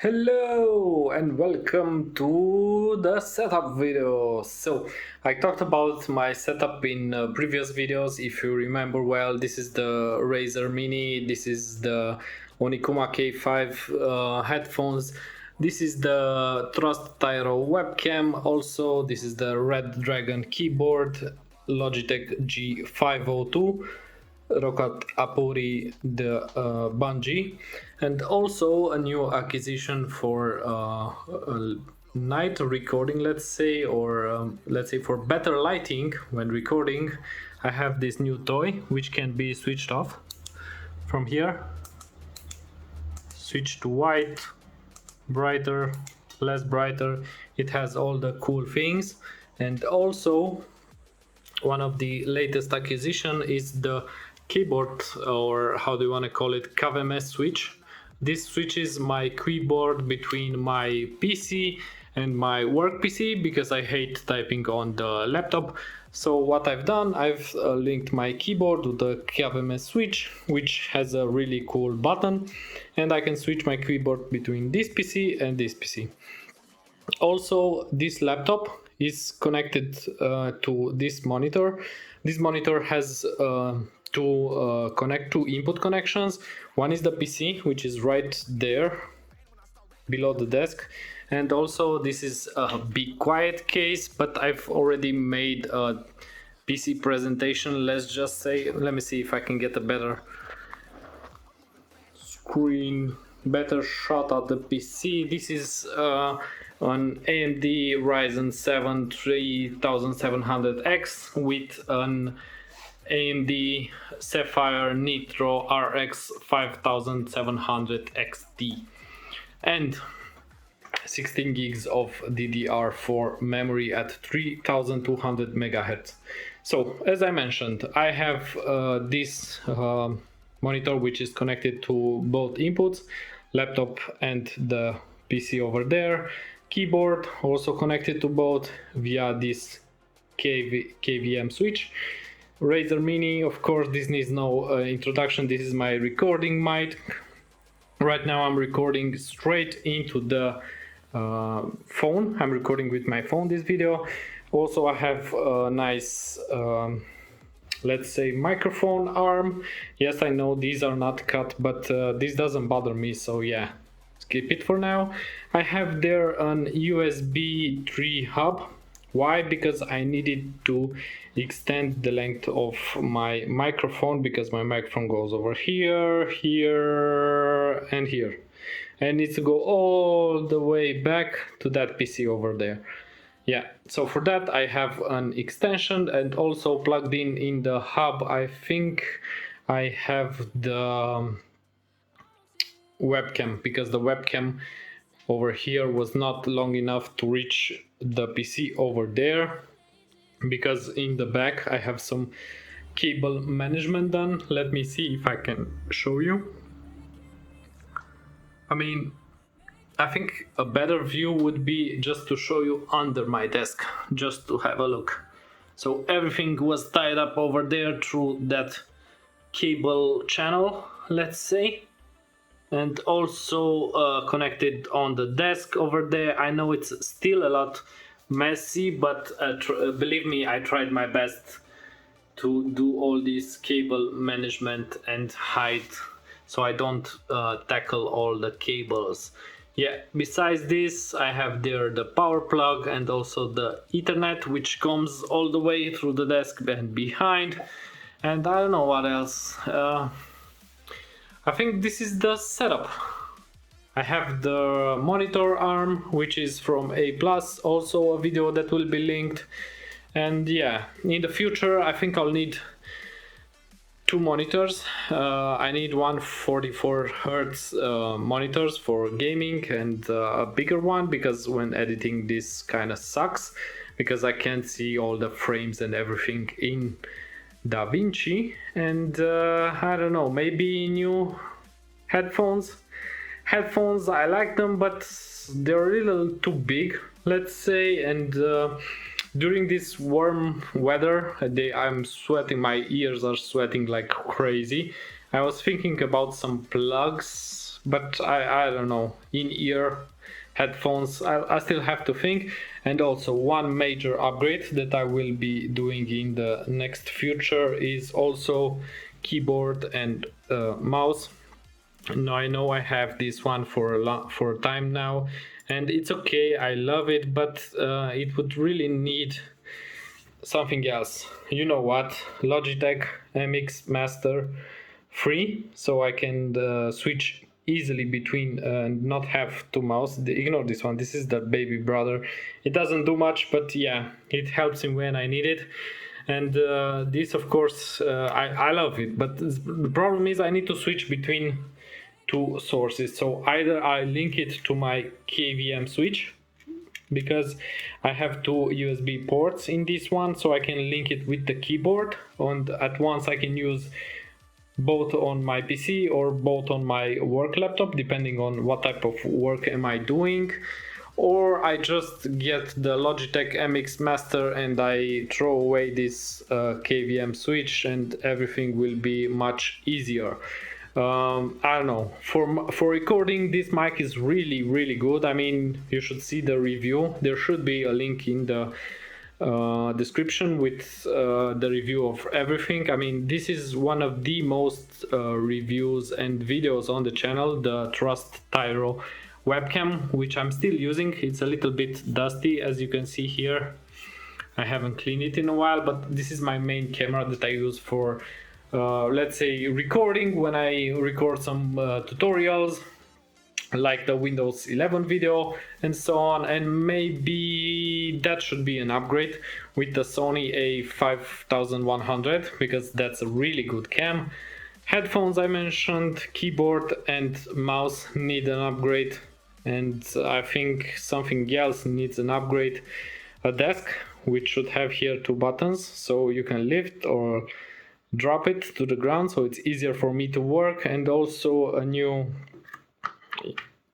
Hello and welcome to the setup video. So I talked about my setup in previous videos. If you remember well, this is the Razer Mini, this is the Onikuma K5 headphones, this is the Trust Tyro webcam, also this is the Red Dragon keyboard, Logitech G502, Rokat Apuri, the bungee, and also a new acquisition for night recording, let's say, or let's say for better lighting when recording. I have this new toy which can be switched off from here. Switch to white, brighter, less brighter. It has all the cool things, and also one of the latest acquisition is the keyboard, or how do you want to call it, KVMS switch. This switches my keyboard between my PC and my work PC because I hate typing on the laptop. So what I've done, I've linked my keyboard to the KVMS switch, which has a really cool button, and I can switch my keyboard between this PC and this PC. Also, this laptop is connected to this monitor. This monitor has two input connections. One is the PC, which is right there below the desk, and also this is a Be Quiet case, but I've already made a PC presentation. Let's just say, let me see if I can get a better screen, better shot at the PC. This is an AMD Ryzen 7 3700X with an AMD Sapphire Nitro RX 5700 XT and 16 gigs of DDR4 memory at 3200 MHz. So as I mentioned, I have this monitor which is connected to both inputs, laptop and the PC over there. Keyboard also connected to both via this KVM switch. Razer Mini, of course, this needs no introduction. This is my recording mic. Right now I'm recording straight into the phone. I'm recording with my phone this video. Also I have a nice let's say microphone arm. Yes, I know these are not cut, but this doesn't bother me, so yeah, skip it for now. I have there an USB 3 hub. Why? Because I needed to extend the length of my microphone, because my microphone goes over here, here, and here, and needs to go all the way back to that PC over there. Yeah, so for that I have an extension, and also plugged in the hub I think I have the webcam, because the webcam over here was not long enough to reach the PC over there, because in the back I have some cable management done. Let me see if I can show you. I think a better view would be just to show you under my desk, just to have a look. So everything was tied up over there through that cable channel, let's say, and also connected on the desk over there. I know it's still a lot messy, but believe me, I tried my best to do all this cable management and hide so I don't tackle all the cables. Yeah, besides this I have there the power plug and also the Ethernet, which comes all the way through the desk and behind, and I don't know what else. I think this is the setup. I have the monitor arm, which is from A+, also a video that will be linked. And yeah, in the future I think I'll need two monitors. I need one 44Hz monitors for gaming, and a bigger one, because when editing this kind of sucks, because I can't see all the frames and everything in DaVinci. And I don't know, maybe new headphones. I like them, but they're a little too big, let's say, and during this warm weather, I'm sweating, my ears are sweating like crazy. I was thinking about some plugs, but I don't know, in-ear headphones, I still have to think. And also one major upgrade that I will be doing in the next future is also keyboard and mouse. Now I know I have this one for a time now, and it's okay, I love it, but it would really need something else. You know what? Logitech MX Master free, so I can switch easily between and not have two mouse. Ignore this one, this is the baby brother. It doesn't do much, but yeah, it helps me when I need it. And this, of course, I love it, but the problem is I need to switch between two sources. So either I link it to my KVM switch, because I have two USB ports in this one, so I can link it with the keyboard, and at once I can use both on my PC or both on my work laptop, depending on what type of work am I doing. Or I just get the Logitech MX Master and I throw away this KVM switch, and everything will be much easier. I don't know, for recording this mic is really good. I mean, you should see the review. There should be a link in the description with the review of everything. I mean, this is one of the most reviews and videos on the channel, the Trust Tyro webcam, which I'm still using. It's a little bit dusty, as you can see here. I haven't cleaned it in a while, but this is my main camera that I use for let's say recording, when I record some tutorials like the Windows 11 video and so on. And maybe that should be an upgrade with the Sony a5100, because that's a really good cam. Headphones I mentioned, keyboard and mouse need an upgrade, and I think something else needs an upgrade. A desk, which should have here two buttons, so you can lift or drop it to the ground, so it's easier for me to work. And also a new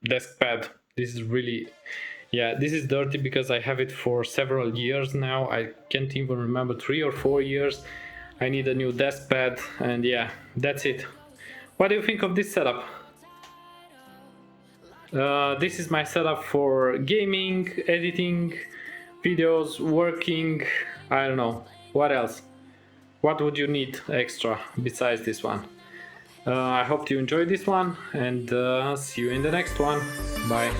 desk pad. This is really, yeah, this is dirty because I have it for several years now. I can't even remember, 3 or 4 years. I need a new desk pad, and yeah, that's it. What do you think of this setup? This is my setup for gaming, editing videos, working. I don't know, what else? What would you need extra besides this one? I hope you enjoyed this one, and see you in the next one. Bye.